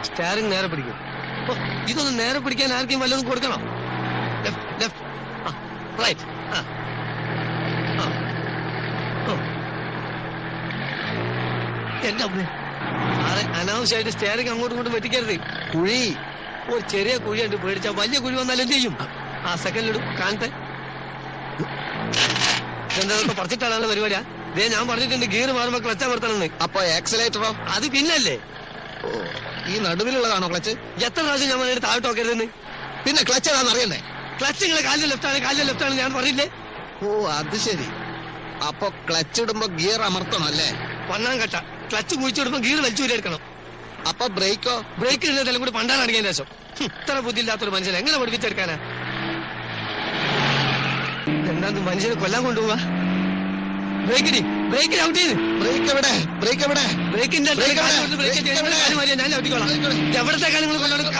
Steering നേരെ പിടിക്കും. ഇതൊന്ന് നേരെ പിടിക്കാൻ ആർക്കും വല്ലതും കൊടുക്കണം. റൈറ്റ്. എന്റെ അമ്മേ, സാറെ അനാവശ്യമായിട്ട് സ്റ്റാറിങ് അങ്ങോട്ടും ഇങ്ങോട്ടും വെട്ടിക്കരുത്. കുഴി ഒരു ചെറിയ കുഴിയുണ്ട്, പേടിച്ചാ വലിയ കുഴി വന്നാൽ എന്ത് ചെയ്യും? ആ സെക്കൻഡിലിടും കാണട്ടെ. എന്താ പറിച്ചിട്ടാണ് പരിപാടിയാ? ഇതേ ഞാൻ പറഞ്ഞിട്ടുണ്ട് ഗിയർ മാറുമ്പോ ക്ലച്ച് അമർത്തണമെന്ന്. അപ്പൊ ആക്സിലേറ്ററോ? അത് പിന്നല്ലേ. ഓ, ഈ നടുവിലുള്ളതാണോ ക്ലച്ച്? എത്ര പ്രാവശ്യം ഞാൻ പറഞ്ഞിട്ട് താഴോട്ട് നോക്കരുതെന്ന്. പിന്നെ ക്ലച്ച് ഏതാന്ന് അറിയണ്ടേ? ക്ലച്ച് നിങ്ങളെ കാലിന്റെ ലെഫ്റ്റ് ആണ് ഞാൻ പറഞ്ഞില്ലേ? ഓ, അത് ശരി. അപ്പൊ ക്ലച്ച് ഇടുമ്പോ ഗിയർ അമർത്തണം അല്ലേ? പണ്ണാൻ കട്ട. ക്ലച്ച് കുഴിച്ചിടുമ്പോ ഗിയർ വലിച്ചൂരെടുക്കണം. അപ്പൊ ബ്രേക്കോ? ബ്രേക്ക് ഇടുന്നതെല്ലാം കൂടി പണ്ടാൻ അടിക്കാൻ ശേഷം. ഇത്ര ബുദ്ധിയില്ലാത്തൊരു മനുഷ്യനെ എങ്ങനെ പഠിപ്പിച്ചെടുക്കാനാ? എന്താന്ന് മനുഷ്യനെ കൊല്ലാൻ കൊണ്ടുപോവാ? ബ്രേക്ക് ഔട്ട് ചെയ്ത്. ബ്രേക്കിന്റെ ഞാൻ ഔട്ടിക്കോളാം. എവിടത്തേക്കാണ് നിങ്ങൾ കൊണ്ടുപോകുന്നത്?